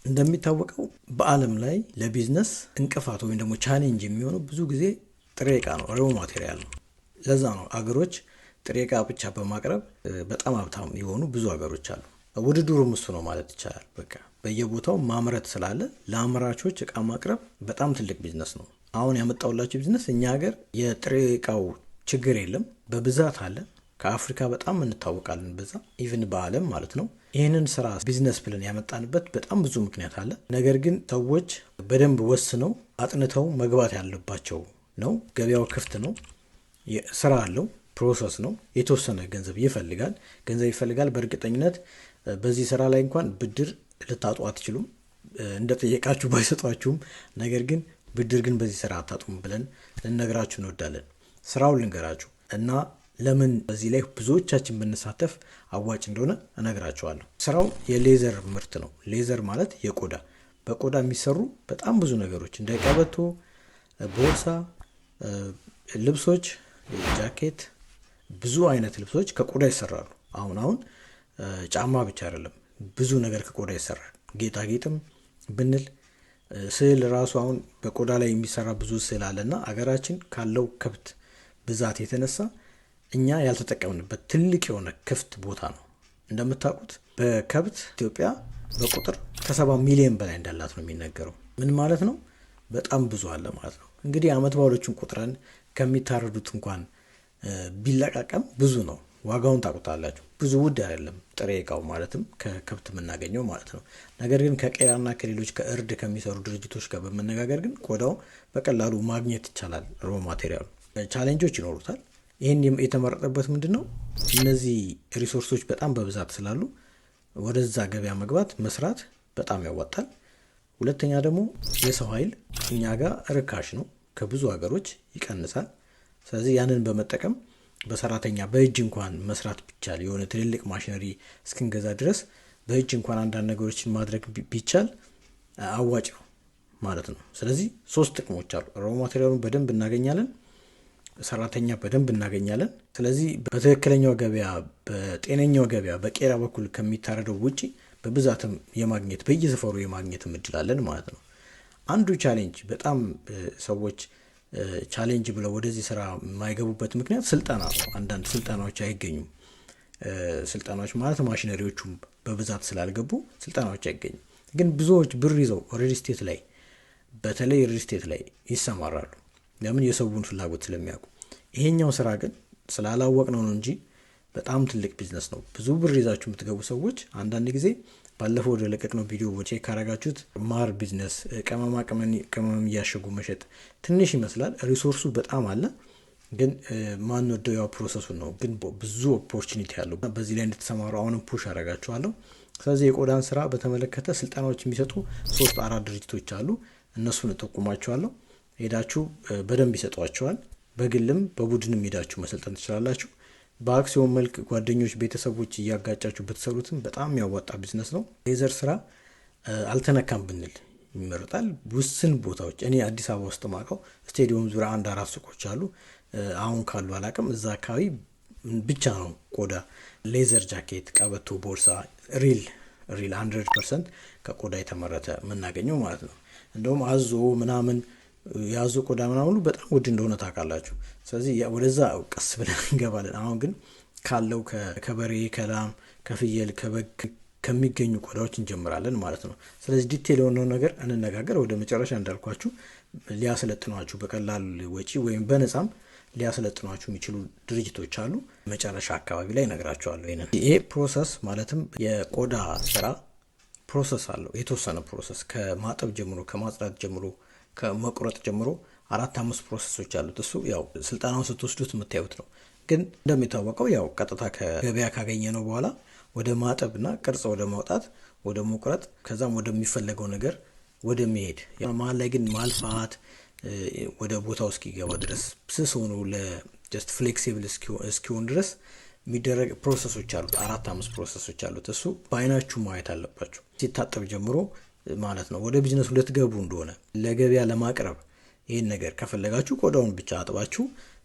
እንደሚታወቀው በአለም ላይ ለቢዝነስ እንቅፋት ወይም ደግሞ ቻሌንጅ የሚሆነው ብዙ ጊዜ ጥሬ ዕቃ ነው፣ ሬው ማቴሪያል ነው። ለዛ ነው አገሮች ጥሬ ዕቃ ብቻ በማቅረብ በጣም ሀብታም የሆኑ ብዙ አገሮች አሉ። ውድድሩም እሱ ነው ማለት ይቻላል። በቃ በየቦታው ማምረት ስላለ ለአምራቾች ዕቃ ማቅረብ በጣም ትልቅ ቢዝነስ ነው። አሁን ያመጣውላችሁ ቢዝነስ እኛ ሀገር የጥሬ ዕቃው ችግር የለም፣ በብዛት አለ። ከአፍሪካ በጣም እንታወቃለን በዛ ኢቭን በአለም ማለት ነው። ይህንን ስራ ቢዝነስ ብለን ያመጣንበት በጣም ብዙ ምክንያት አለ። ነገር ግን ሰዎች በደንብ ወስነው አጥንተው መግባት ያለባቸው ነው። ገበያው ክፍት ነው፣ ስራ አለው፣ ፕሮሰስ ነው፣ የተወሰነ ገንዘብ ይፈልጋል። በእርግጠኝነት በዚህ ስራ ላይ እንኳን ብድር ልታጡ አትችሉም፣ እንደጠየቃችሁ ባይሰጧችሁም። ነገር ግን ብድር ግን በዚህ ስራ አታጡም ብለን ልንነግራችሁ እንወዳለን። ስራውን ልንገራችሁ እና ለምን በዚህ ላይ ብዙዎቻችን ብንሳተፍ አዋጭ እንደሆነ እነግራችኋለሁ። ስራው የሌዘር ምርት ነው። ሌዘር ማለት በቆዳ የሚሰሩ በጣም ብዙ ነገሮች እንደ ቀበቶ፣ ቦርሳ፣ ልብሶች፣ ጃኬት፣ ብዙ አይነት ልብሶች ከቆዳ ይሰራሉ። አሁን ጫማ ብቻ አይደለም፣ ብዙ ነገር ከቆዳ ይሰራል። ጌጣጌጥም ብንል ስዕል ራሱ አሁን በቆዳ ላይ የሚሰራ ብዙ ስዕል አለና አገራችን ካለው ከብት ብዛት የተነሳ እኛ ያልተጠቀምንበት ትልቅ የሆነ ክፍት ቦታ ነው። እንደምታውቁት በከብት ኢትዮጵያ በቁጥር ከ7 ሚሊዮን በላይ እንዳላት ነው የሚነገረው። ምን ማለት ነው? በጣም ብዙ አለ ማለት ነው። እንግዲህ አመት በዓሎችን ቁጥረን ከሚታረዱት እንኳን ቢለቃቀም ብዙ ነው። ዋጋውን ታውቁታላችሁ። ብዙ ውድ አይደለም ጥሬ ዕቃው ማለትም ከከብት የምናገኘው ማለት ነው። ነገር ግን ከቄራና ከሌሎች ከእርድ ከሚሰሩ ድርጅቶች ጋር በመነጋገር ግን ቆዳው በቀላሉ ማግኘት ይቻላል። ሮ ማቴሪያሉ ቻሌንጆች ይኖሩታል። ይህን የተመረጠበት ምንድን ነው? እነዚህ ሪሶርሶች በጣም በብዛት ስላሉ ወደዛ ገበያ መግባት መስራት በጣም ያዋጣል። ሁለተኛ ደግሞ የሰው ኃይል እኛ ጋር ርካሽ ነው፣ ከብዙ ሀገሮች ይቀንሳል። ስለዚህ ያንን በመጠቀም በሰራተኛ በእጅ እንኳን መስራት ቢቻል የሆነ ትልልቅ ማሽነሪ እስክንገዛ ድረስ በእጅ እንኳን አንዳንድ ነገሮችን ማድረግ ቢቻል አዋጭ ነው ማለት ነው። ስለዚህ 3 ጥቅሞች አሉ። ሮ ማቴሪያሉን በደንብ እናገኛለን፣ ሰራተኛ በደንብ እናገኛለን። ስለዚህ በትክክለኛው ገበያ በጤነኛው ገበያ በቄራ በኩል ከሚታረደው ውጪ በብዛትም የማግኘት በየሰፈሩ የማግኘት እድላለን ማለት ነው። አንዱ ቻሌንጅ በጣም ሰዎች ቻሌንጅ ብለው ወደዚህ ስራ የማይገቡበት ምክንያት ስልጠና ነው። አንዳንድ ስልጠናዎች አይገኙም። ስልጠናዎች ማለት ማሽነሪዎቹም በብዛት ስላልገቡ ስልጠናዎች አይገኙም። ግን ብዙዎች ብር ይዘው በተለይ ሪል ስቴት ላይ ይሰማራሉ። ለምን? የሰውን ፍላጎት ስለሚያውቁ። ይሄኛው ስራ ግን ስላላወቅ ነው እንጂ በጣም ትልቅ ቢዝነስ ነው። ብዙ ብር ይዛችሁ የምትገቡ ሰዎች አንዳንድ ጊዜ ባለፈው ወደ ለቀቅነው ቪዲዮ ቼክ ካረጋችሁት ማር ቢዝነስ ቅመም እያሸጉ መሸጥ ትንሽ ይመስላል። ሪሶርሱ በጣም አለ፣ ግን ማን ወደው ያው ፕሮሰሱን ነው። ግን ብዙ ኦፖርቹኒቲ አለው። በዚህ ላይ እንድትሰማሩ አሁንም ፑሽ አረጋችኋለሁ። ስለዚህ የቆዳን ስራ በተመለከተ ስልጠናዎች የሚሰጡ 3-4 ድርጅቶች አሉ። እነሱን እጠቁማችኋለሁ። ሄዳችሁ በደንብ ይሰጧችኋል። በግልም በቡድንም ሄዳችሁ መሰልጠን ትችላላችሁ። በአክሲዮን መልክ ጓደኞች፣ ቤተሰቦች እያጋጫችሁ ብትሰሩትም በጣም ያዋጣ ቢዝነስ ነው። ሌዘር ስራ አልተነካም ብንል ይመረጣል። ውስን ቦታዎች እኔ አዲስ አበባ ውስጥ ማውቀው ስቴዲየም ዙሪያ 1-4 ሱቆች አሉ። አሁን ካሉ አላውቅም። እዛ አካባቢ ብቻ ነው ቆዳ ሌዘር ጃኬት፣ ቀበቶ፣ ቦርሳ ሪል 100% ከቆዳ የተመረተ የምናገኘው ማለት ነው። እንደውም አዞ ምናምን ያዞ ቆዳ ምናምኑ በጣም ውድ እንደሆነ ታውቃላችሁ። ስለዚህ ወደዛ ቀስ ብለን እንገባለን። አሁን ግን ካለው ከበሬ፣ ከላም፣ ከፍየል፣ ከበግ ከሚገኙ ቆዳዎች እንጀምራለን ማለት ነው። ስለዚህ ዲቴል የሆነው ነገር እንነጋገር። ወደ መጨረሻ እንዳልኳችሁ ሊያሰለጥኗችሁ በቀላል ወጪ ወይም በነፃም ሊያሰለጥኗችሁ የሚችሉ ድርጅቶች አሉ። መጨረሻ አካባቢ ላይ እነግራችኋለሁ። ይሄ ፕሮሰስ ማለትም የቆዳ ስራ ፕሮሰስ አለው። የተወሰነ ፕሮሰስ ከማጠብ ጀምሮ፣ ከማጽዳት ጀምሮ፣ ከመቁረጥ ጀምሮ 4-5 ፕሮሰሶች አሉት። እሱ ያው ስልጠናውን ስትወስዱት የምታዩት ነው። ግን እንደሚታወቀው ያው ቀጥታ ከገበያ ካገኘ ነው በኋላ ወደ ማጠብና ቅርጽ ወደ ማውጣት፣ ወደ መቁረጥ፣ ከዛም ወደሚፈለገው ነገር ወደ መሄድ፣ መሀል ላይ ግን ማልፋት ወደ ቦታው እስኪገባ ድረስ ስስ ሆኖ ለጀስት ፍሌክሲብል እስኪሆን ድረስ የሚደረግ ፕሮሰሶች አሉት። 4-5 ፕሮሰሶች አሉት። እሱ በአይናችሁ ማየት አለባችሁ ሲታጠብ ጀምሮ ማለት ነው። ወደ ቢዝነሱ ልትገቡ እንደሆነ ለገበያ ለማቅረብ ይህን ነገር ከፈለጋችሁ ቆዳውን ብቻ አጥባችሁ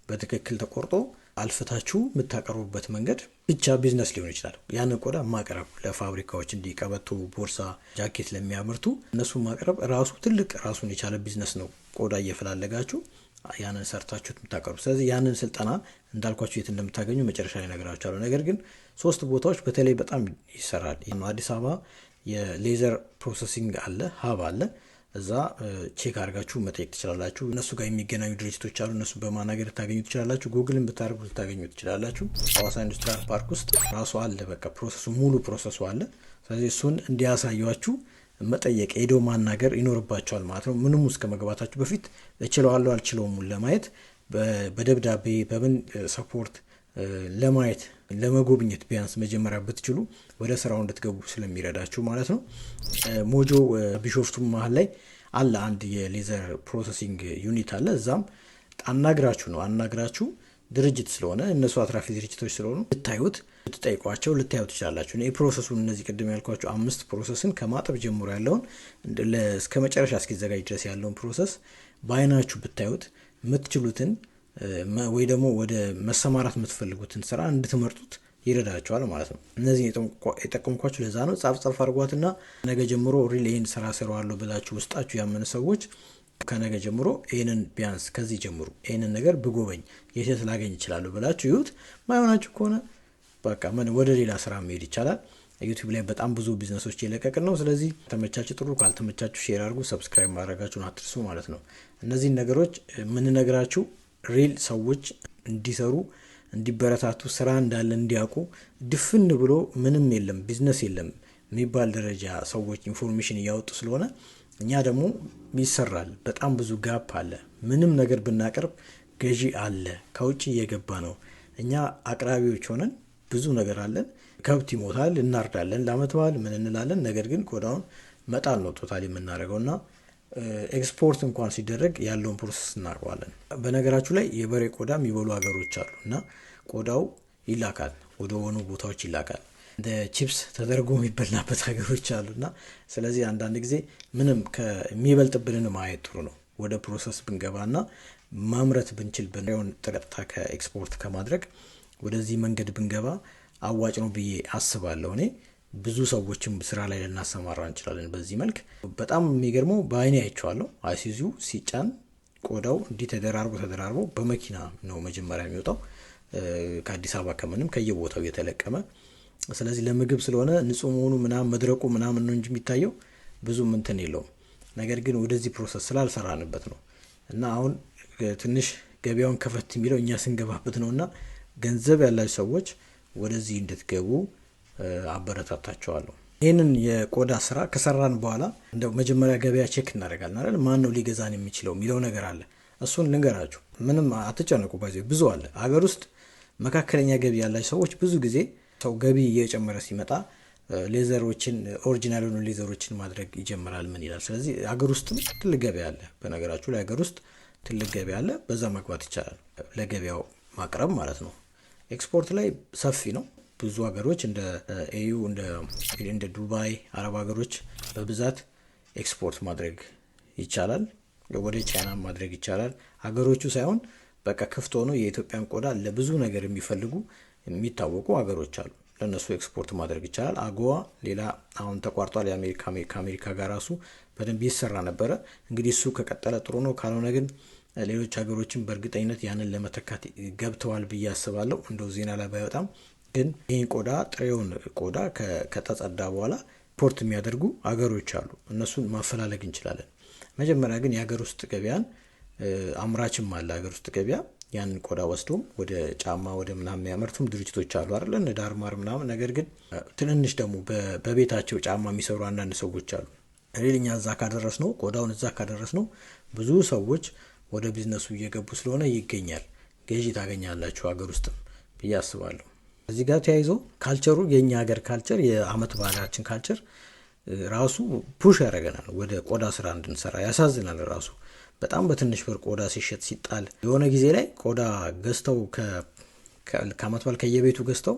በትክክል ተቆርጦ አልፍታችሁ የምታቀርቡበት መንገድ ብቻ ቢዝነስ ሊሆን ይችላል። ያንን ቆዳ ማቅረብ ለፋብሪካዎች እንዲቀበቶ፣ ቦርሳ፣ ጃኬት ለሚያመርቱ እነሱ ማቅረብ ራሱ ትልቅ ራሱን የቻለ ቢዝነስ ነው። ቆዳ እየፈላለጋችሁ ያንን ሰርታችሁት የምታቀርቡ። ስለዚህ ያንን ስልጠና እንዳልኳችሁ የት እንደምታገኙ መጨረሻ ላይ እነግራችኋለሁ። ነገር ግን 3 ቦታዎች በተለይ በጣም ይሰራል። አዲስ አበባ የሌዘር ፕሮሰሲንግ አለ፣ ሀብ አለ። እዛ ቼክ አድርጋችሁ መጠየቅ ትችላላችሁ። እነሱ ጋር የሚገናኙ ድርጅቶች አሉ። እነሱ በማናገር ልታገኙ ትችላላችሁ። ጉግልን ብታደርጉ ልታገኙ ትችላላችሁ። ሐዋሳ ኢንዱስትሪያል ፓርክ ውስጥ ራሱ አለ። በቃ ፕሮሰሱ ሙሉ ፕሮሰሱ አለ። ስለዚህ እሱን እንዲያሳዩችሁ መጠየቅ ሄዶ ማናገር ይኖርባቸዋል ማለት ነው። ምንም ውስጥ ከመግባታችሁ በፊት እችለዋለሁ አልችለውም ለማየት በደብዳቤ በምን ሰፖርት ለማየት ለመጎብኘት ቢያንስ መጀመሪያ ብትችሉ ወደ ስራው እንድትገቡ ስለሚረዳችሁ ማለት ነው። ሞጆ ቢሾፍቱ መሀል ላይ አለ አንድ የሌዘር ፕሮሰሲንግ ዩኒት አለ። እዛም አናግራችሁ ድርጅት ስለሆነ እነሱ አትራፊ ድርጅቶች ስለሆኑ ልታዩት ልትጠይቋቸው ልታዩት ትችላላችሁ። እኔ ፕሮሰሱን እነዚህ ቅድም ያልኳቸው 5 ፕሮሰስን ከማጠብ ጀምሮ ያለውን እስከ መጨረሻ እስኪዘጋጅ ድረስ ያለውን ፕሮሰስ በአይናችሁ ብታዩት የምትችሉትን ወይ ደግሞ ወደ መሰማራት የምትፈልጉትን ስራ እንድትመርጡት ይረዳቸዋል ማለት ነው። እነዚህ የጠቀምኳችሁ ለዛ ነው። ጻፍ አድርጓትና ነገ ጀምሮ ሪል ይህን ስራ ሰራዋለሁ ብላችሁ ውስጣችሁ ያመነ ሰዎች ከነገ ጀምሮ ይህንን ቢያንስ ከዚህ ጀምሩ ይህንን ነገር ብጎበኝ የት ላገኝ ይችላለሁ ብላችሁ ይሁት። ማይሆናችሁ ከሆነ በቃ ወደ ሌላ ስራ መሄድ ይቻላል። ዩቲዩብ ላይ በጣም ብዙ ቢዝነሶች እየለቀቅን ነው። ስለዚህ ተመቻችሁ ጥሩ፣ ካልተመቻችሁ ሼር አድርጉ፣ ሰብስክራይብ ማድረጋችሁን አትርሱ ማለት ነው። እነዚህን ነገሮች የምንነግራችሁ ሪል ሰዎች እንዲሰሩ እንዲበረታቱ፣ ስራ እንዳለ እንዲያውቁ፣ ድፍን ብሎ ምንም የለም ቢዝነስ የለም የሚባል ደረጃ ሰዎች ኢንፎርሜሽን እያወጡ ስለሆነ እኛ ደግሞ ይሰራል። በጣም ብዙ ጋፕ አለ። ምንም ነገር ብናቀርብ ገዢ አለ፣ ከውጭ እየገባ ነው። እኛ አቅራቢዎች ሆነን ብዙ ነገር አለን። ከብት ይሞታል፣ እናርዳለን፣ ለዓመት በዓል ምን እንላለን። ነገር ግን ቆዳውን መጣል ነው ቶታል የምናደርገውና ኤክስፖርት እንኳን ሲደረግ ያለውን ፕሮሰስ እናውቀዋለን። በነገራችሁ ላይ የበሬ ቆዳ የሚበሉ ሀገሮች አሉ እና ቆዳው ይላካል፣ ወደ ሆኑ ቦታዎች ይላካል። እንደ ቺፕስ ተደርጎ የሚበላበት ሀገሮች አሉና ስለዚህ አንዳንድ ጊዜ ምንም ከሚበልጥብንን ማየት ጥሩ ነው። ወደ ፕሮሰስ ብንገባና ማምረት ብንችል ብንሆን ቀጥታ ከኤክስፖርት ከማድረግ ወደዚህ መንገድ ብንገባ አዋጭ ነው ብዬ አስባለሁ። እኔ ብዙ ሰዎችም ስራ ላይ ልናሰማራ እንችላለን በዚህ መልክ። በጣም የሚገርመው በአይኔ አይቼዋለሁ። አይሲዙ ሲጫን ቆዳው እንዲህ ተደራርቦ በመኪና ነው መጀመሪያ የሚወጣው ከአዲስ አበባ ከምንም ከየቦታው እየተለቀመ። ስለዚህ ለምግብ ስለሆነ ንጹህ መሆኑ ምናምን መድረቁ ምናምን ነው እንጂ የሚታየው ብዙም እንትን የለውም። ነገር ግን ወደዚህ ፕሮሰስ ስላልሰራንበት ነው እና አሁን ትንሽ ገበያውን ከፈት የሚለው እኛ ስንገባበት ነውና ገንዘብ ያላችሁ ሰዎች ወደዚህ እንድትገቡ አበረታታቸዋለሁ። ይህንን የቆዳ ስራ ከሰራን በኋላ እንደው መጀመሪያ ገበያ ቼክ እናደርጋለን አይደል? ማን ነው ሊገዛን የሚችለው የሚለው ነገር አለ። እሱን ልንገራችሁ። ምንም አትጨነቁ። ብዙ አለ ሀገር ውስጥ መካከለኛ ገቢ ያላችሁ ሰዎች ብዙ ጊዜ ሰው ገቢ እየጨመረ ሲመጣ ሌዘሮችን ኦሪጂናል የሆኑ ሌዘሮችን ማድረግ ይጀምራል። ምን ይላል? ስለዚህ ሀገር ውስጥ ትልቅ ገበያ አለ። በነገራችሁ ላይ ሀገር ውስጥ ትልቅ ገበያ አለ። በዛ መግባት ይቻላል፣ ለገበያው ማቅረብ ማለት ነው። ኤክስፖርት ላይ ሰፊ ነው። ብዙ ሀገሮች እንደ ኤዩ እንደ ዱባይ አረብ ሀገሮች በብዛት ኤክስፖርት ማድረግ ይቻላል። ወደ ቻይና ማድረግ ይቻላል። ሀገሮቹ ሳይሆን በቃ ክፍት ሆኖ የኢትዮጵያን ቆዳ ለብዙ ነገር የሚፈልጉ የሚታወቁ ሀገሮች አሉ። ለነሱ ኤክስፖርት ማድረግ ይቻላል። አጎዋ ሌላ አሁን ተቋርጧል። ከአሜሪካ ጋር ራሱ በደንብ ይሰራ ነበረ። እንግዲህ እሱ ከቀጠለ ጥሩ ነው። ካልሆነ ግን ሌሎች ሀገሮችን በእርግጠኝነት ያንን ለመተካት ገብተዋል ብዬ አስባለሁ። እንደው ዜና ላይ ባይወጣም ግን ይህን ቆዳ ጥሬውን ቆዳ ከተጸዳ በኋላ ኢምፖርት የሚያደርጉ ሀገሮች አሉ። እነሱን ማፈላለግ እንችላለን። መጀመሪያ ግን የሀገር ውስጥ ገበያን አምራችም አለ ሀገር ውስጥ ገበያ ያንን ቆዳ ወስዶም ወደ ጫማ ወደ ምናምን የሚያመርቱም ድርጅቶች አሉ አይደል? እንደ ዳርማር ምናምን። ነገር ግን ትንንሽ ደግሞ በቤታቸው ጫማ የሚሰሩ አንዳንድ ሰዎች አሉ። ሪልኛ እዛ ካደረስ ነው ቆዳውን እዛ ካደረስ ነው ብዙ ሰዎች ወደ ቢዝነሱ እየገቡ ስለሆነ ይገኛል። ገዢ ታገኛላችሁ ሀገር ውስጥም ብዬ አስባለሁ። እዚህ ጋር ተያይዞ ካልቸሩ የኛ ሀገር ካልቸር የአመት ባህላችን ካልቸር ራሱ ፑሽ ያደርገናል ወደ ቆዳ ስራ እንድንሰራ። ያሳዝናል ራሱ በጣም በትንሽ ብር ቆዳ ሲሸጥ ሲጣል። የሆነ ጊዜ ላይ ቆዳ ገዝተው ከአመት በዓል ከየቤቱ ገዝተው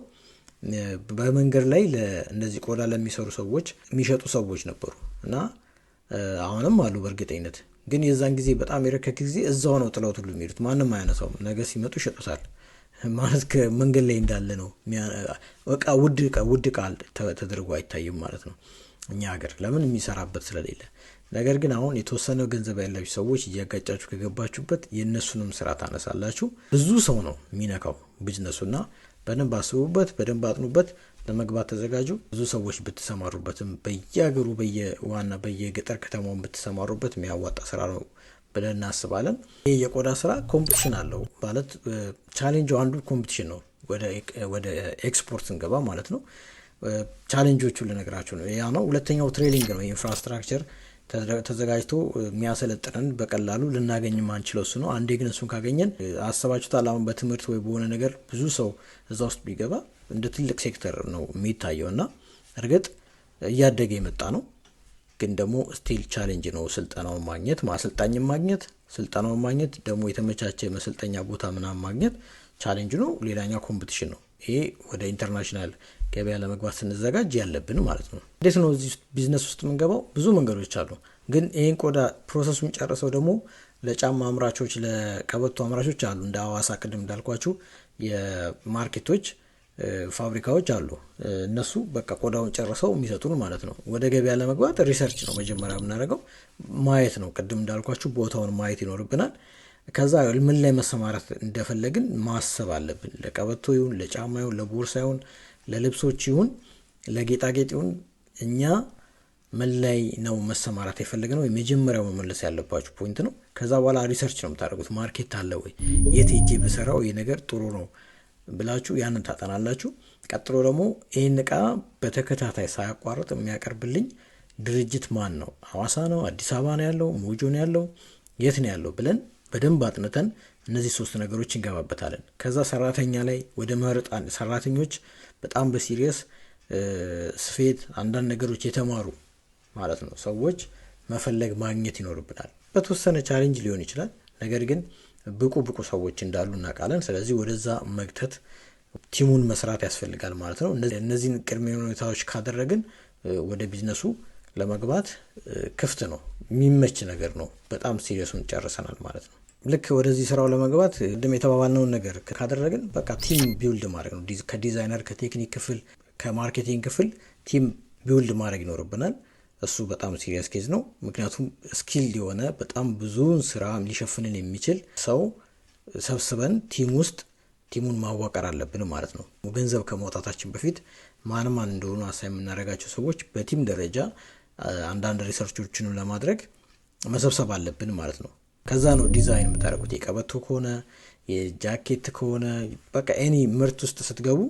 በመንገድ ላይ ለእነዚህ ቆዳ ለሚሰሩ ሰዎች የሚሸጡ ሰዎች ነበሩ እና አሁንም አሉ በእርግጠኝነት። ግን የዛን ጊዜ በጣም የረከክ ጊዜ እዛው ነው ጥለውት ሁሉ የሚሄዱት። ማንም አያነሳውም። ነገ ሲመጡ ይሸጡታል። ማለት ከመንገድ ላይ እንዳለ ነው። እቃ ውድ ቃል ተደርጎ አይታይም ማለት ነው እኛ ሀገር ለምን የሚሰራበት ስለሌለ። ነገር ግን አሁን የተወሰነ ገንዘብ ያላችሁ ሰዎች እያጋጫችሁ ከገባችሁበት የእነሱንም ስራ ታነሳላችሁ። ብዙ ሰው ነው የሚነካው ቢዝነሱና በደንብ አስቡበት፣ በደንብ አጥኑበት፣ ለመግባት ተዘጋጁ። ብዙ ሰዎች ብትሰማሩበትም በየሀገሩ በየዋና በየገጠር ከተማውን ብትሰማሩበት የሚያዋጣ ስራ ነው ብለን እናስባለን። ይህ የቆዳ ስራ ኮምፒቲሽን አለው ማለት ቻሌንጁ አንዱ ኮምፒቲሽን ነው። ወደ ኤክስፖርት ስንገባ ማለት ነው። ቻሌንጆቹን ልነግራችሁ ነው። ያ ነው። ሁለተኛው ትሬኒንግ ነው። ኢንፍራስትራክቸር ተዘጋጅቶ የሚያሰለጥነን በቀላሉ ልናገኝ ማንችለው እሱ ነው። አንዴ ግን እሱን ካገኘን አሰባችሁታል። አሁን በትምህርት ወይ በሆነ ነገር ብዙ ሰው እዛ ውስጥ ቢገባ እንደ ትልቅ ሴክተር ነው የሚታየው እና እርግጥ እያደገ የመጣ ነው። ግን ደግሞ ስቲል ቻሌንጅ ነው ስልጠናውን ማግኘት፣ ማሰልጣኝን ማግኘት፣ ስልጠናውን ማግኘት፣ ደግሞ የተመቻቸ መሰልጠኛ ቦታ ምናምን ማግኘት ቻሌንጅ ነው። ሌላኛው ኮምፒቲሽን ነው። ይሄ ወደ ኢንተርናሽናል ገበያ ለመግባት ስንዘጋጅ ያለብን ማለት ነው። እንዴት ነው እዚህ ቢዝነስ ውስጥ የምንገባው? ብዙ መንገዶች አሉ። ግን ይህን ቆዳ ፕሮሰሱን ጨርሰው ደግሞ ለጫማ አምራቾች፣ ለቀበቶ አምራቾች አሉ። እንደ ሐዋሳ ቅድም እንዳልኳችሁ የማርኬቶች ፋብሪካዎች አሉ። እነሱ በቃ ቆዳውን ጨርሰው የሚሰጡን ማለት ነው። ወደ ገበያ ለመግባት ሪሰርች ነው መጀመሪያ የምናደርገው፣ ማየት ነው። ቅድም እንዳልኳችሁ ቦታውን ማየት ይኖርብናል። ከዛ ምን ላይ መሰማራት እንደፈለግን ማሰብ አለብን። ለቀበቶ ይሁን፣ ለጫማ ይሁን፣ ለቦርሳ ይሁን፣ ለልብሶች ይሁን፣ ለጌጣጌጥ ይሁን፣ እኛ ምን ላይ ነው መሰማራት የፈለግነው የመጀመሪያው መመለስ ያለባችሁ ፖይንት ነው። ከዛ በኋላ ሪሰርች ነው የምታደርጉት። ማርኬት አለ ወይ፣ የት ሄጄ ብሰራው ይህ ነገር ጥሩ ነው ብላችሁ ያንን ታጠናላችሁ። ቀጥሎ ደግሞ ይህን እቃ በተከታታይ ሳያቋርጥ የሚያቀርብልኝ ድርጅት ማን ነው? ሐዋሳ ነው? አዲስ አበባ ነው ያለው? ሞጆ ነው ያለው? የት ነው ያለው ብለን በደንብ አጥንተን እነዚህ 3 ነገሮች እንገባበታለን። ከዛ ሰራተኛ ላይ ወደ መርጣን ሰራተኞች በጣም በሲሪየስ ስፌት አንዳንድ ነገሮች የተማሩ ማለት ነው ሰዎች መፈለግ ማግኘት ይኖርብናል። በተወሰነ ቻሌንጅ ሊሆን ይችላል። ነገር ግን ብቁ ሰዎች እንዳሉ እናውቃለን። ስለዚህ ወደዛ መግተት ቲሙን መስራት ያስፈልጋል ማለት ነው። እነዚህን ቅድመ ሁኔታዎች ካደረግን ወደ ቢዝነሱ ለመግባት ክፍት ነው፣ የሚመች ነገር ነው። በጣም ሲሪየሱን ጨርሰናል ማለት ነው። ልክ ወደዚህ ስራው ለመግባት ቅድም የተባባልነውን ነገር ካደረግን በቃ ቲም ቢውልድ ማድረግ ነው። ከዲዛይነር፣ ከቴክኒክ ክፍል፣ ከማርኬቲንግ ክፍል ቲም ቢውልድ ማድረግ ይኖርብናል። እሱ በጣም ሲሪየስ ኬዝ ነው። ምክንያቱም ስኪል የሆነ በጣም ብዙውን ስራ ሊሸፍንን የሚችል ሰው ሰብስበን ቲም ውስጥ ቲሙን ማዋቀር አለብን ማለት ነው። ገንዘብ ከማውጣታችን በፊት ማን እንደሆኑ አሳይ የምናደርጋቸው ሰዎች በቲም ደረጃ አንዳንድ ሪሰርቾችንም ለማድረግ መሰብሰብ አለብን ማለት ነው። ከዛ ነው ዲዛይን የምታደርጉት። የቀበቶ ከሆነ የጃኬት ከሆነ በቃ ኤኒ ምርት ውስጥ ስትገቡ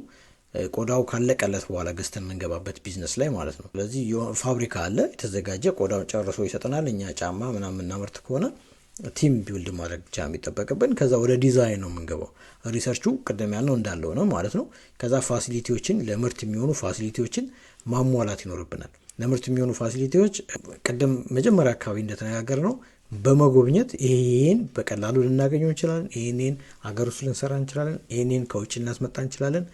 ቆዳው ካለቀለት በኋላ ገዝተን የምንገባበት ቢዝነስ ላይ ማለት ነው። ስለዚህ ፋብሪካ አለ የተዘጋጀ ቆዳውን ጨርሶ ይሰጠናል። እኛ ጫማ ምናምን እናመርት ከሆነ ቲም ቢውልድ ማድረግ ብቻ የሚጠበቅብን። ከዛ ወደ ዲዛይን ነው የምንገባው። ሪሰርቹ ቅድም ያልነው እንዳለው ነው ማለት ነው። ከዛ ፋሲሊቲዎችን ለምርት የሚሆኑ ፋሲሊቲዎችን ማሟላት ይኖርብናል። ለምርት የሚሆኑ ፋሲሊቲዎች ቅድም መጀመሪያ አካባቢ እንደተነጋገር ነው በመጎብኘት ይሄን በቀላሉ ልናገኘው እንችላለን፣ ይሄን አገር ውስጥ ልንሰራ እንችላለን፣ ይሄን ከውጭ ልናስመጣ እንችላለን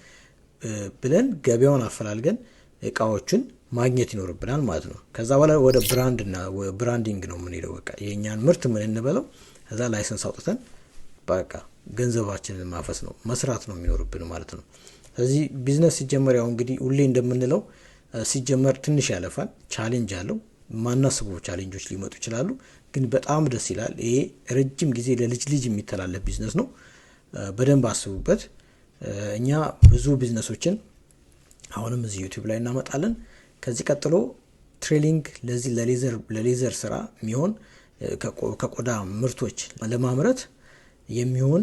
ብለን ገበያውን አፈላልገን እቃዎችን ማግኘት ይኖርብናል ማለት ነው። ከዛ በኋላ ወደ ብራንዲንግ ነው የምንሄደው። በቃ የእኛን ምርት ምን እንበለው፣ ከዛ ላይሰንስ አውጥተን በቃ ገንዘባችንን ማፈስ ነው መስራት ነው የሚኖርብን ማለት ነው። ስለዚህ ቢዝነስ ሲጀመር ያው እንግዲህ ሁሌ እንደምንለው ሲጀመር ትንሽ ያለፋል፣ ቻሌንጅ አለው። ማናስበው ቻሌንጆች ሊመጡ ይችላሉ፣ ግን በጣም ደስ ይላል። ይሄ ረጅም ጊዜ ለልጅ የሚተላለፍ ቢዝነስ ነው። በደንብ አስቡበት። እኛ ብዙ ቢዝነሶችን አሁንም እዚህ ዩቲዩብ ላይ እናመጣለን። ከዚህ ቀጥሎ ትሬኒንግ ለዚህ ለሌዘር ስራ የሚሆን ከቆዳ ምርቶች ለማምረት የሚሆን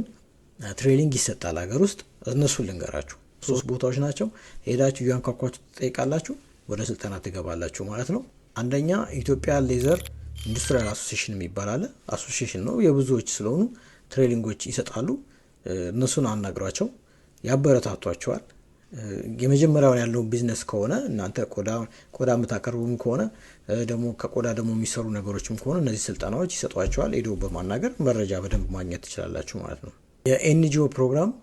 ትሬኒንግ ይሰጣል ሀገር ውስጥ። እነሱን ልንገራችሁ። 3 ቦታዎች ናቸው። ሄዳችሁ እያንኳኳችሁ ትጠይቃላችሁ፣ ወደ ስልጠና ትገባላችሁ ማለት ነው። አንደኛ ኢትዮጵያ ሌዘር ኢንዱስትሪያል አሶሲሽን የሚባል አለ። አሶሲሽን ነው፣ የብዙዎች ስለሆኑ ትሬኒንጎች ይሰጣሉ። እነሱን አናግሯቸው፣ ያበረታቷቸዋል። የመጀመሪያውን ያለው ቢዝነስ ከሆነ እናንተ ቆዳ የምታቀርቡም ከሆነ ደግሞ ከቆዳ ደግሞ የሚሰሩ ነገሮችም ከሆነ እነዚህ ስልጠናዎች ይሰጧቸዋል። ሄዶ በማናገር መረጃ በደንብ ማግኘት ትችላላችሁ ማለት ነው። የኤንጂኦ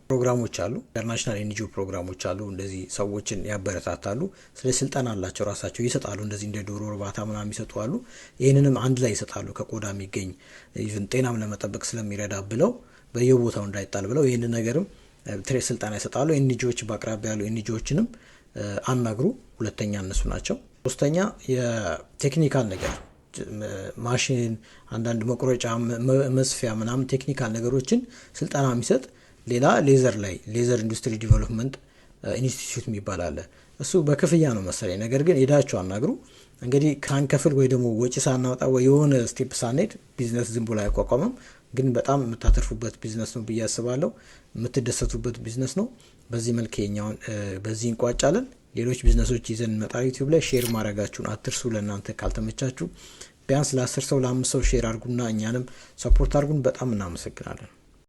ፕሮግራሞች አሉ። ኢንተርናሽናል ኤንጂኦ ፕሮግራሞች አሉ። እንደዚህ ሰዎችን ያበረታታሉ። ስለዚህ ስልጠና አላቸው፣ ራሳቸው ይሰጣሉ። እንደዚህ እንደ ዶሮ እርባታ ምናምን ይሰጡ አሉ። ይህንንም አንድ ላይ ይሰጣሉ። ከቆዳ የሚገኝ ጤናም ለመጠበቅ ስለሚረዳ ብለው በየቦታው እንዳይጣል ብለው ይህንን ነገርም ስልጠና ይሰጣሉ። ኤንጂኦዎች በአቅራቢያ ያሉ ኤንጂኦዎችንም አናግሩ። ሁለተኛ እነሱ ናቸው። ሶስተኛ የቴክኒካል ነገር ማሽን፣ አንዳንድ መቁረጫ፣ መስፊያ ምናምን ቴክኒካል ነገሮችን ስልጠና የሚሰጥ ሌላ ሌዘር ኢንዱስትሪ ዲቨሎፕመንት ኢንስቲትዩት የሚባል አለ። እሱ በክፍያ ነው መሰለኝ። ነገር ግን ሄዳችሁ አናግሩ። እንግዲህ ሳንከፍል ወይ ደግሞ ወጪ ሳናወጣ ወይ የሆነ ስቴፕ ሳንሄድ ቢዝነስ ዝም ብሎ አይቋቋምም። ግን በጣም የምታተርፉበት ቢዝነስ ነው ብዬ አስባለሁ። የምትደሰቱበት ቢዝነስ ነው። በዚህ መልክ የኛውን በዚህ እንቋጫለን። ሌሎች ቢዝነሶች ይዘን እንመጣ። ዩቲዩብ ላይ ሼር ማድረጋችሁን አትርሱ። ለእናንተ ካልተመቻችሁ ቢያንስ ለ10 ሰው ለ5 ሰው ሼር አድርጉና እኛንም ሰፖርት አድርጉን። በጣም እናመሰግናለን።